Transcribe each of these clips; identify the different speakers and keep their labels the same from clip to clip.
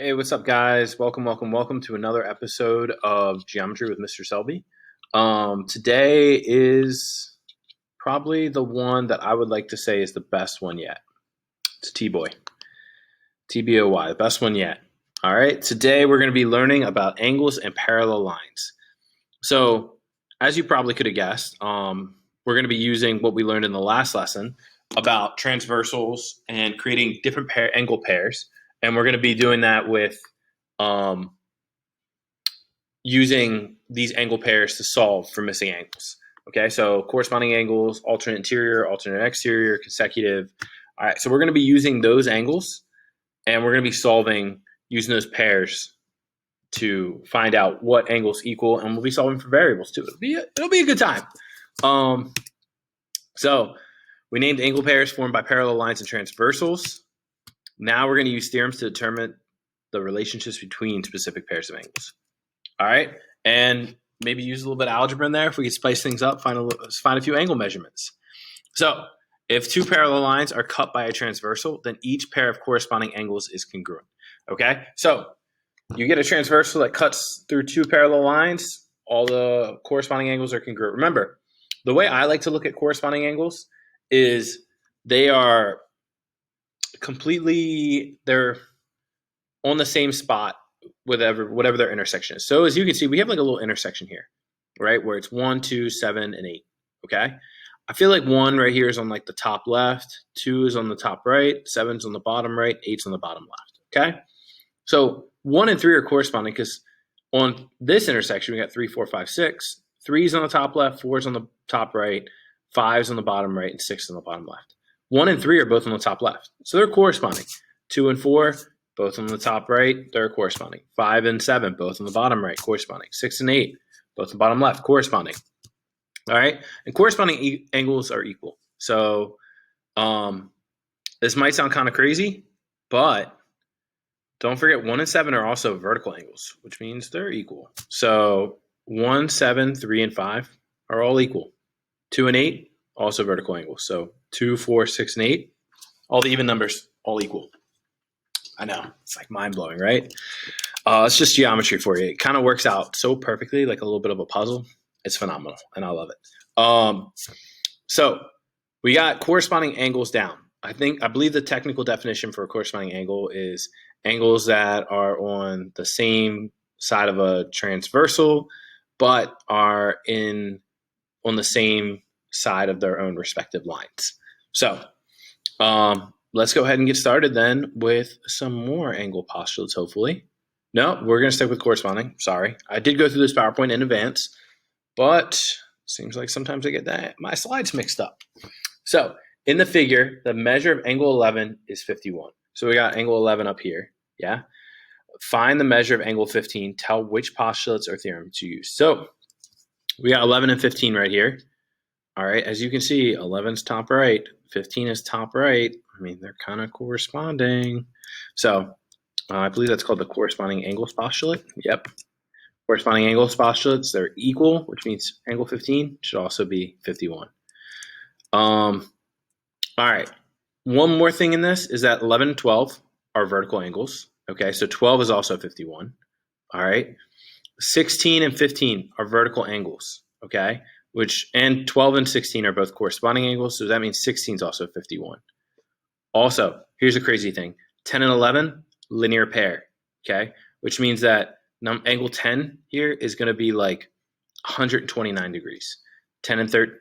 Speaker 1: Hey, what's up, guys? Welcome to another episode of Geometry with Mr. Selby. Today is probably the one that I would like to say is the best one yet. It's T-Boy. TBOY, the best one yet. All right, today we're going to be learning about angles and parallel lines. So, as you probably could have guessed, we're going to be using what we learned in the last lesson about transversals and creating different angle pairs. And we're going to be doing that with um, using these angle pairs to solve for missing angles. Okay, so corresponding angles, alternate interior, alternate exterior, consecutive. All right, so we're going to be using those angles and we're going to be solving using those pairs to find out what angles equal, and we'll be solving for variables too. It'll be a good time. Um, so we named angle pairs formed by parallel lines and transversals. Now we're going to use theorems to determine the relationships between specific pairs of angles. All right, and maybe use a little bit of algebra in there if we could spice things up. Find a few angle measurements. So if two parallel lines are cut by a transversal, then each pair of corresponding angles is congruent. Okay, so you get a transversal that cuts through two parallel lines. All the corresponding angles are congruent. Remember, the way I like to look at corresponding angles is they are they're on the same spot, whatever their intersection is. So as you can see, we have like a little intersection here, right? Where it's 1, 2, 7, and 8. Okay. I feel like 1 right here is on like the top left, 2 is on the top right, 7's on the bottom right, 8's on the bottom left. Okay. So 1 and 3 are corresponding because on this intersection, we got 3, 4, 5, 6. 3's on the top left, 4's on the top right, 5's on the bottom right, and 6 on the bottom left. 1 and 3 are both on the top left. So they're corresponding. 2 and 4, both on the top right, they're corresponding. 5 and 7, both on the bottom right, corresponding. 6 and 8, both on the bottom left, corresponding. All right. And corresponding angles are equal. So this might sound kind of crazy, but don't forget 1 and 7 are also vertical angles, which means they're equal. So 1, 7, 3, and 5 are all equal. 2 and 8, also vertical angles. So 2, 4, 6, and 8, all the even numbers, all equal. I know, it's like mind-blowing, right? It's just geometry for you. It kind of works out so perfectly, like a little bit of a puzzle. It's phenomenal, and I love it. So we got corresponding angles down. I believe the technical definition for a corresponding angle is angles that are on the same side of a transversal, but are on the same side of their own respective lines. So let's go ahead and get started then with some more angle postulates, hopefully. No, we're going to stick with corresponding. Sorry. I did go through this PowerPoint in advance, but seems like sometimes I get my slides mixed up. So in the figure, the measure of angle 11 is 51. So we got angle 11 up here. Yeah. Find the measure of angle 15. Tell which postulates or theorem to use. So we got 11 and 15 right here. All right. As you can see, 11's top right, 15 is top right. I mean, they're kind of corresponding. So I believe that's called the corresponding angles postulate. Yep. Corresponding angles postulates, they're equal, which means angle 15 should also be 51. All right. One more thing in this is that 11 and 12 are vertical angles. Okay, so 12 is also 51. All right. 16 and 15 are vertical angles. Okay, and 12 and 16 are both corresponding angles. So that means 16 is also 51. Also, here's a crazy thing. 10 and 11, linear pair. Okay, which means that angle 10 here is going to be like 129 degrees. 10 and 13.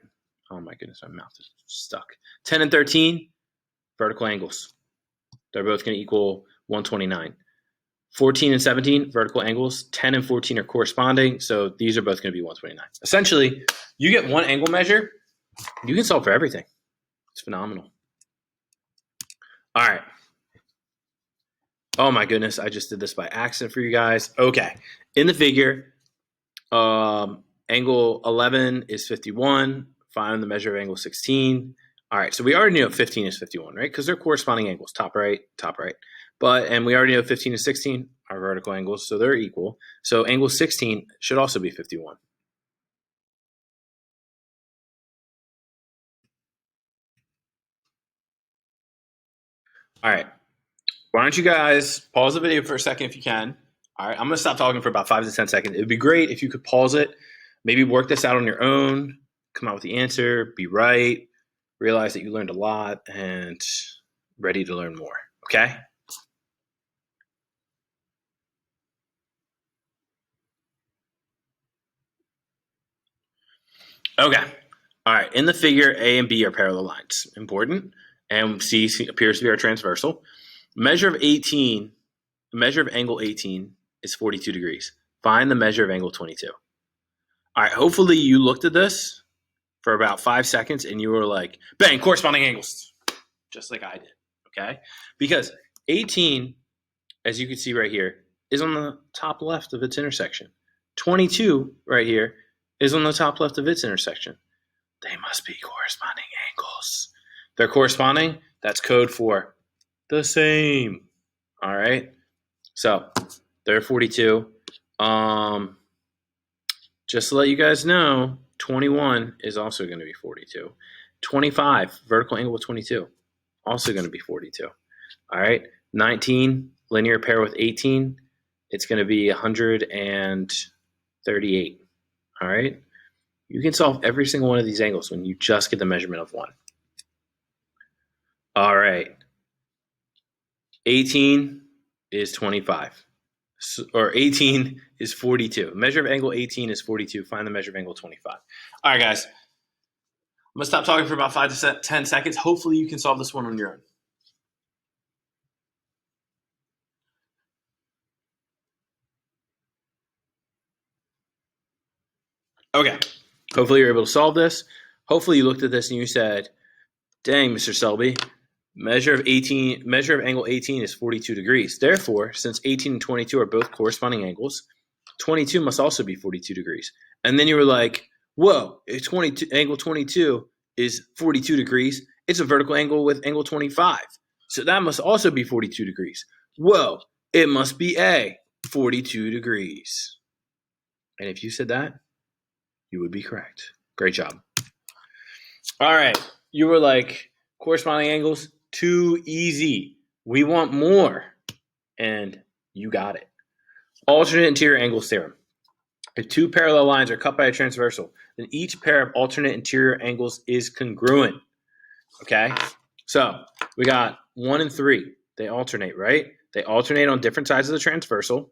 Speaker 1: Oh my goodness, my mouth is stuck. 10 and 13, vertical angles. They're both going to equal 129. 14 and 17, vertical angles. 10 and 14 are corresponding, so these are both going to be 129. Essentially, you get one angle measure, you can solve for everything. It's phenomenal. All right. Oh my goodness, I just did this by accident for you guys. Okay. In the figure, angle 11 is 51. Find the measure of angle 16. All right, so we already know 15 is 51, right? Because they're corresponding angles, top right, top right. And we already know 15 and 16 are vertical angles, so they're equal. So angle 16 should also be 51. All right. why don't you guys pause the video for a second if you can? All right, I'm going to stop talking for about 5 to 10 seconds. It would be great if you could pause it, maybe work this out on your own, come out with the answer, be right, realize that you learned a lot, and ready to learn more, okay? Okay. All right. In the figure, A and B are parallel lines. Important. And C appears to be our transversal. Measure of angle 18 is 42 degrees. Find the measure of angle 22. All right. Hopefully you looked at this for about 5 seconds and you were like, bang, corresponding angles. Just like I did. Okay. Because 18, as you can see right here, is on the top left of its intersection. 22 right here is on the top left of its intersection. They must be corresponding angles. They're corresponding. That's code for the same. All right. So they're 42. Just to let you guys know, 21 is also going to be 42. 25, vertical angle with 22, also going to be 42. All right. 19, linear pair with 18, it's going to be 138. All right. You can solve every single one of these angles when you just get the measurement of one. All right. 18 is 25. Or 18 is 42. Measure of angle 18 is 42. Find the measure of angle 25. All right, guys. I'm going to stop talking for about 5 to 10 seconds. Hopefully you can solve this one on your own. Okay. Hopefully you're able to solve this. Hopefully you looked at this and you said, dang, Mr. Selby, measure of angle 18 is 42 degrees. Therefore, since 18 and 22 are both corresponding angles, 22 must also be 42 degrees. And then you were like, whoa, if angle 22 is 42 degrees, it's a vertical angle with angle 25. So that must also be 42 degrees. Whoa, it must be A, 42 degrees. And if you said that, you would be correct. Great job. All right. You were like, corresponding angles, too easy. We want more. And you got it. Alternate interior angles theorem. If two parallel lines are cut by a transversal, then each pair of alternate interior angles is congruent. Okay? So we got 1 and 3. They alternate, right? They alternate on different sides of the transversal.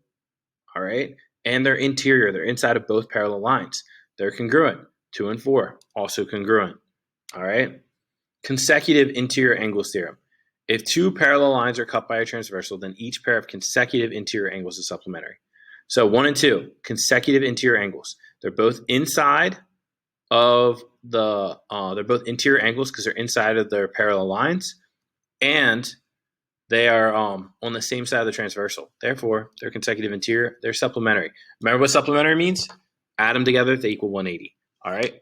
Speaker 1: All right? And they're interior. They're inside of both parallel lines. They're congruent. 2 and 4, also congruent. All right? Consecutive interior angles theorem. If two parallel lines are cut by a transversal, then each pair of consecutive interior angles is supplementary. So 1 and 2, consecutive interior angles. They're both inside of they're both interior angles because they're inside of their parallel lines, and they are on the same side of the transversal. Therefore, they're consecutive interior. They're supplementary. Remember what supplementary means? Add them together, they equal 180. All right?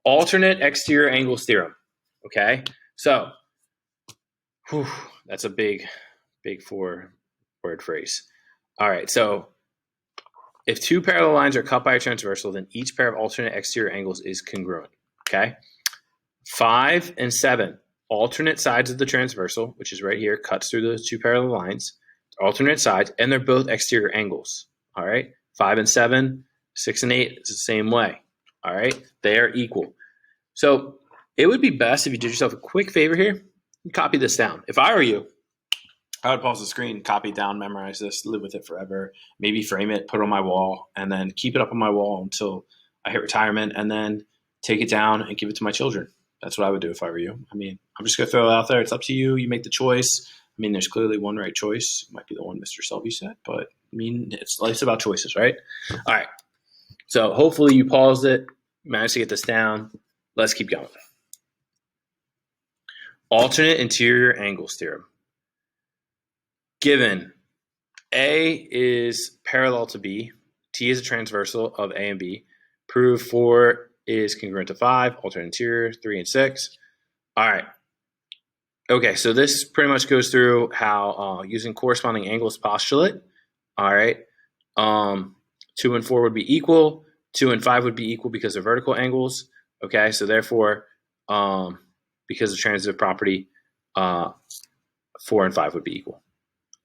Speaker 1: Alternate exterior angles theorem. Okay? So, that's a big 4-word phrase. All right, so if two parallel lines are cut by a transversal, then each pair of alternate exterior angles is congruent. Okay? 5 and 7, alternate sides of the transversal, which is right here, cuts through those two parallel lines, alternate sides, and they're both exterior angles. All right? 5 and 7, 6 and 8, it's the same way. All right? They are equal. So it would be best if you did yourself a quick favor here, copy this down. If I were you, I would pause the screen, copy it down, memorize this, live with it forever, maybe frame it, put it on my wall, and then keep it up on my wall until I hit retirement, and then take it down and give it to my children. That's what I would do if I were you. I mean, I'm just going to throw it out there. It's up to you. You make the choice. I mean, there's clearly one right choice. It might be the one Mr. Selby said, but I mean, life's about choices, right? All right. So hopefully you paused it, managed to get this down. Let's keep going. Alternate interior angles theorem. Given A is parallel to B, T is a transversal of A and B, prove 4 is congruent to 5, alternate interior, 3 and 6. All right. Okay, so this pretty much goes through how using corresponding angles postulate. All right. 2 and 4 would be equal. 2 and 5 would be equal because they're vertical angles. Okay, so therefore, because of transitive property, 4 and 5 would be equal.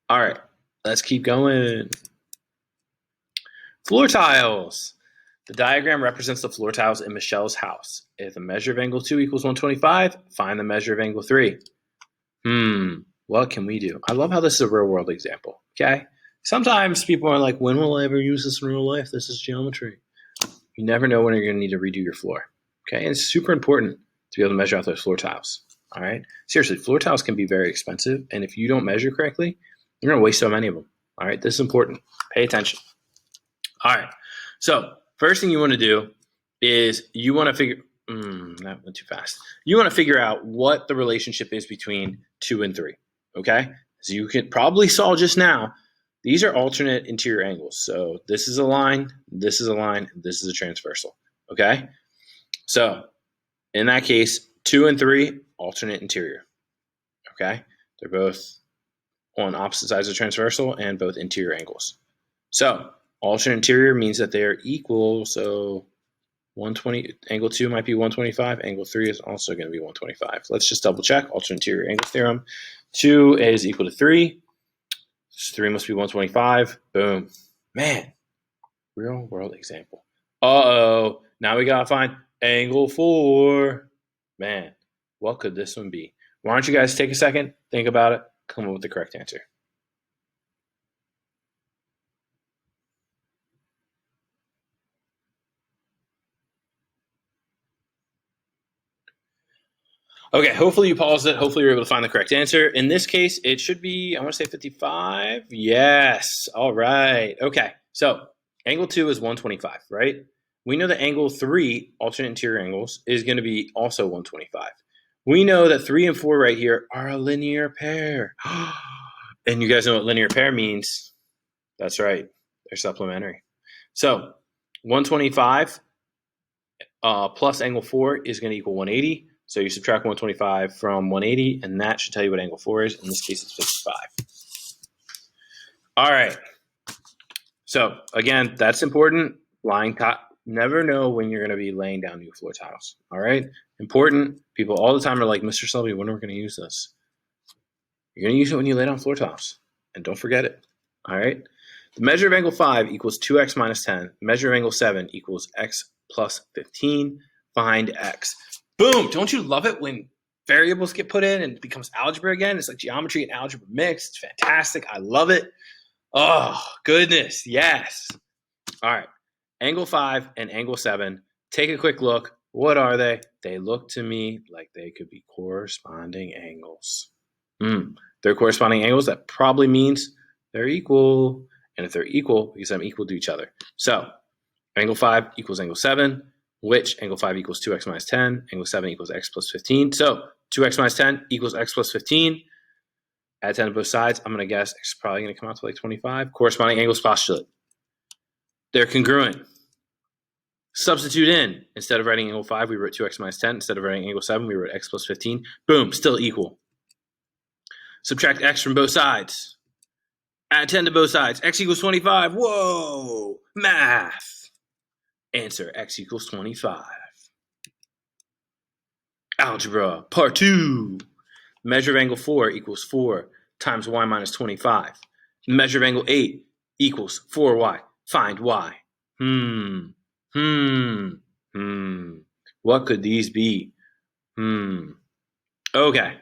Speaker 1: All right, let's keep going. Floor tiles. The diagram represents the floor tiles in Michelle's house. If the measure of angle 2 equals 125, find the measure of angle 3. What can we do? I love how this is a real world example, okay? Sometimes people are like, when will I ever use this in real life? This is geometry. You never know when you're going to need to redo your floor, okay? And it's super important to be able to measure out those floor tiles, all right? Seriously, floor tiles can be very expensive, and if you don't measure correctly, you're going to waste so many of them, all right? This is important. Pay attention. All right, so first thing you want to do is you want to figure – that went too fast. You want to figure out what the relationship is between 2 and 3, okay? So you can probably saw just now, these are alternate interior angles. So this is a line, this is a line, this is a transversal, okay? So in that case, 2 and 3, alternate interior, okay? They're both on opposite sides of transversal and both interior angles. So alternate interior means that they are equal, so 120, angle 2 might be 125, angle 3 is also going to be 125. Let's just double check, alternate interior angle theorem. 2 is equal to 3, so 3 must be 125, boom. Man, real world example. Uh-oh, now we got to find angle 4. Man, what could this one be? Why don't you guys take a second, think about it, come up with the correct answer. Okay, hopefully you paused it. Hopefully you're able to find the correct answer. In this case, it should be, I want to say 55. Yes. All right. Okay. So angle 2 is 125, right? We know that angle 3, alternate interior angles, is going to be also 125. We know that 3 and 4 right here are a linear pair. And you guys know what linear pair means. That's right. They're supplementary. So 125 plus angle 4 is going to equal 180. So you subtract 125 from 180, and that should tell you what angle 4 is. In this case, it's 55. All right. So again, that's important. Never know when you're going to be laying down new floor tiles. All right. Important. People all the time are like, Mr. Selby, when are we going to use this? You're going to use it when you lay down floor tiles. And don't forget it. All right. The measure of angle 5 equals 2x minus 10. The measure of angle 7 equals x plus 15. Find x. Boom! Don't you love it when variables get put in and it becomes algebra again? It's like geometry and algebra mixed. It's fantastic. I love it. Oh, goodness. Yes. All right. Angle 5 and angle 7. Take a quick look. What are they? They look to me like they could be corresponding angles. They're corresponding angles. That probably means they're equal. And if they're equal, because I'm equal to each other. So angle 5 equals angle 7. Which angle 5 equals 2x minus 10, angle 7 equals x plus 15. So 2x minus 10 equals x plus 15. Add 10 to both sides. I'm going to guess x is probably going to come out to like 25. Corresponding angles postulate. They're congruent. Substitute in. Instead of writing angle 5, we wrote 2x minus 10. Instead of writing angle 7, we wrote x plus 15. Boom, still equal. Subtract x from both sides. Add 10 to both sides. X equals 25. Whoa, math. Answer, x equals 25. Algebra, part 2. Measure of angle 4 equals 4 times y minus 25. Measure of angle 8 equals 4y. Find y. What could these be? Okay,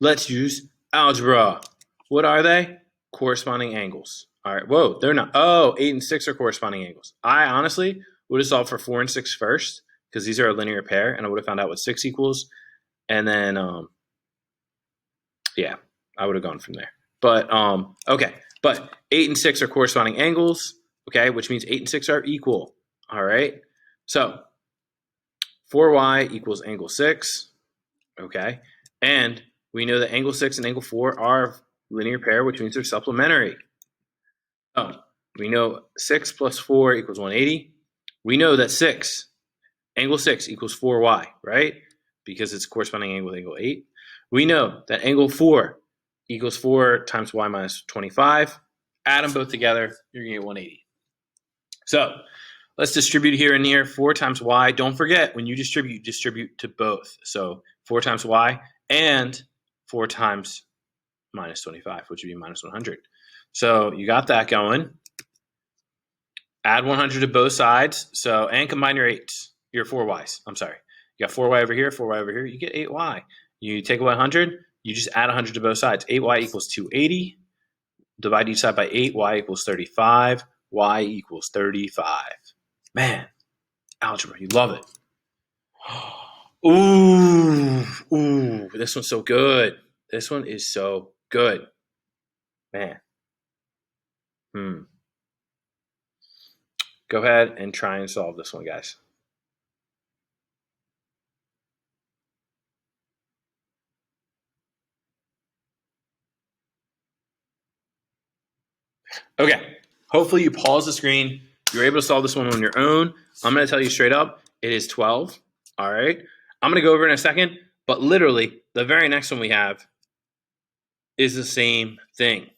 Speaker 1: let's use algebra. What are they? Corresponding angles. All right, whoa, they're not. Oh, 8 and 6 are corresponding angles. I honestly would have solved for 4 and 6 first because these are a linear pair, and I would have found out what 6 equals. And then, yeah, I would have gone from there. But, okay. But 8 and 6 are corresponding angles, okay, which means 8 and 6 are equal. All right. So 4y equals angle 6, okay. And we know that angle 6 and angle 4 are linear pair, which means they're supplementary. Oh, we know 6 plus 4 equals 180. We know that angle 6 equals 4y, right? Because it's corresponding angle with angle 8. We know that angle 4 equals 4 times y minus 25. Add them both together, you're going to get 180. So let's distribute here and here. 4 times y. Don't forget, when you distribute to both. So 4 times y and 4 times minus 25, which would be minus 100. So you got that going. Add 100 to both sides. So, and combine your 8s, your 4y's. I'm sorry. You got 4y over here, 4y over here. You get 8y. You take away 100. You just add 100 to both sides. 8y equals 280. Divide each side by 8. Y equals 35. Y equals 35. Man, algebra. You love it. Ooh, this one's so good. This one is so good. Man. Go ahead and try and solve this one, guys. Okay. Hopefully you pause the screen. You're able to solve this one on your own. I'm going to tell you straight up, it is 12. All right. I'm going to go over in a second, but literally the very next one we have is the same thing.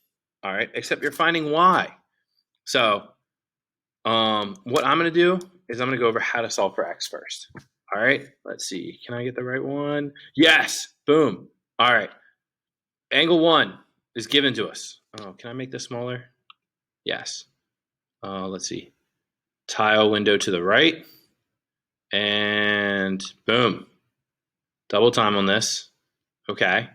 Speaker 1: All right. Except you're finding y. So what I'm going to do is I'm going to go over how to solve for x first. All right. Let's see. Can I get the right one? Yes. Boom. All right. Angle 1 is given to us. Oh, can I make this smaller? Yes. Let's see. Tile window to the right. And boom. Double time on this. Okay.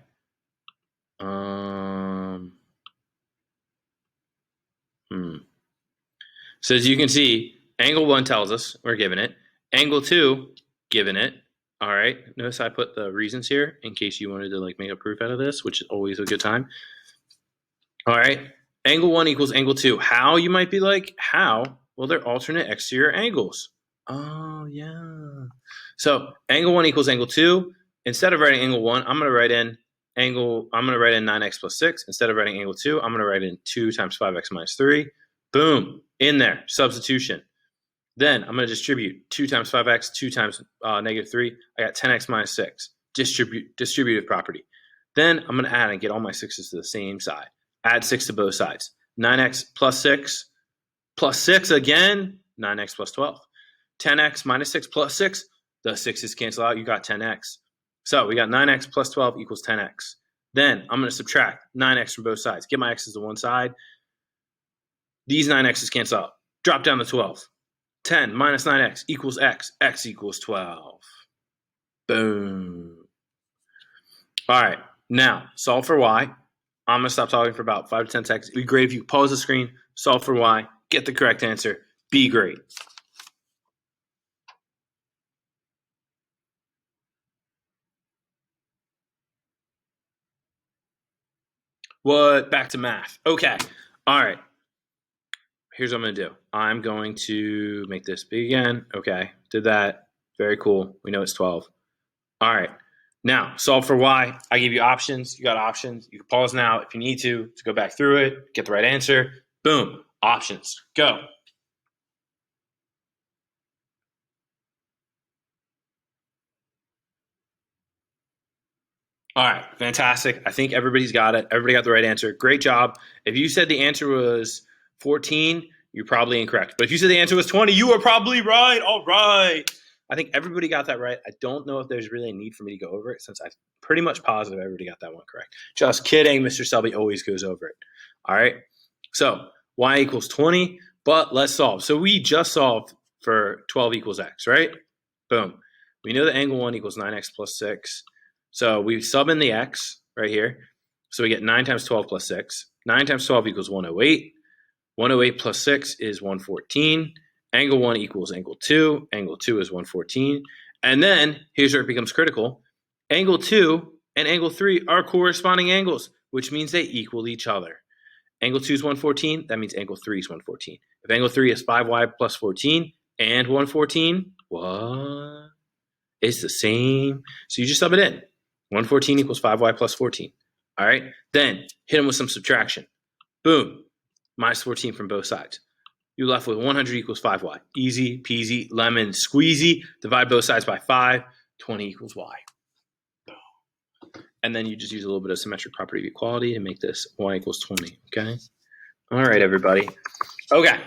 Speaker 1: So as you can see, angle 1 tells us we're given it. Angle 2, given it. All right. Notice I put the reasons here in case you wanted to like make a proof out of this, which is always a good time. All right. Angle 1 equals angle 2. How, you might be like, how? Well, they're alternate exterior angles. Oh, yeah. So angle 1 equals angle 2. Instead of writing angle 1, I'm going to write in 9x plus 6. Instead of writing angle 2, I'm going to write in 2 times 5x minus 3. Boom. In there. Substitution. Then I'm going to distribute 2 times 5x, 2 times negative 3. I got 10x minus 6. Distributive property. Then I'm going to add and get all my 6's to the same side. Add 6 to both sides. 9x plus 6 again, 9x plus 12. 10x minus 6 plus 6, the 6's cancel out. You got 10x. So we got 9x plus 12 equals 10x. Then I'm going to subtract 9x from both sides. Get my x's to one side. These 9x's cancel out. Drop down to 12. 10 minus 9x equals x. X equals 12. Boom. All right. Now, solve for y. I'm going to stop talking for about 5 to 10 seconds. It'd be great if you pause the screen, solve for y, get the correct answer. Be great. What? Back to math. Okay. All right. Here's what I'm going to do. I'm going to make this big again. Okay. Did that. Very cool. We know it's 12. All right. Now, solve for y. I give you options. You got options. You can pause now if you need to go back through it, get the right answer. Boom. Options. Go. All right, fantastic. I think everybody's got it. Everybody got the right answer. Great job. If you said the answer was 14, you're probably incorrect. But if you said the answer was 20, you are probably right. All right. I think everybody got that right. I don't know if there's really a need for me to go over it since I'm pretty much positive everybody got that one correct. Just kidding. Mr. Selby always goes over it. All right. So y equals 20, but let's solve. So we just solved for 12 equals x, right? Boom. We know that angle 1 equals 9x plus 6. So we sub in the x right here. So we get 9 times 12 plus 6. 9 times 12 equals 108. 108 plus 6 is 114. Angle 1 equals angle 2. Angle 2 is 114. And then here's where it becomes critical. Angle 2 and angle 3 are corresponding angles, which means they equal each other. Angle 2 is 114. That means angle 3 is 114. If angle 3 is 5y plus 14 and 114, what? It's the same. So you just sub it in. 114 equals 5y plus 14. All right. Then hit them with some subtraction. Boom. Minus 14 from both sides. You're left with 100 equals 5y. Easy peasy lemon squeezy. Divide both sides by 5. 20 equals y. And then you just use a little bit of symmetric property of equality to make this y equals 20. Okay. All right, everybody. Okay.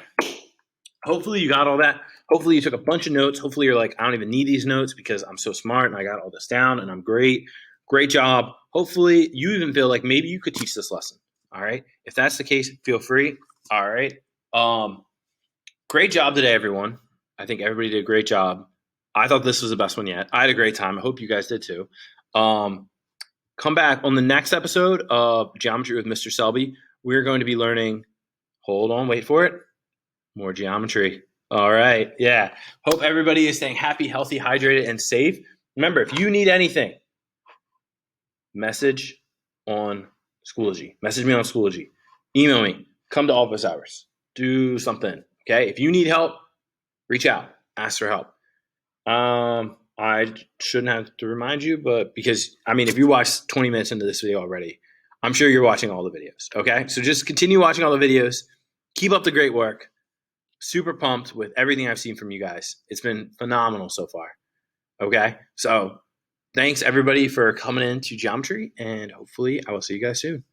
Speaker 1: Hopefully you got all that. Hopefully you took a bunch of notes. Hopefully you're like, I don't even need these notes because I'm so smart and I got all this down and I'm great. Great job. Hopefully you even feel like maybe you could teach this lesson. All right. If that's the case, feel free. All right. Great job today, everyone. I think everybody did a great job. I thought this was the best one yet. I had a great time. I hope you guys did too. Come back on the next episode of Geometry with Mr. Selby. We're going to be learning, hold on, wait for it, more geometry. All right. Yeah. Hope everybody is staying happy, healthy, hydrated, and safe. Remember, if you need anything, message on Schoology. Message me on Schoology. Email me. Come to office hours. Do something. Okay. If you need help, reach out. Ask for help. I shouldn't have to remind you, but because, I mean, if you watch 20 minutes into this video already, I'm sure you're watching all the videos. Okay. So just continue watching all the videos. Keep up the great work. Super pumped with everything I've seen from you guys. It's been phenomenal so far. Okay. So thanks everybody for coming into geometry, and hopefully I will see you guys soon.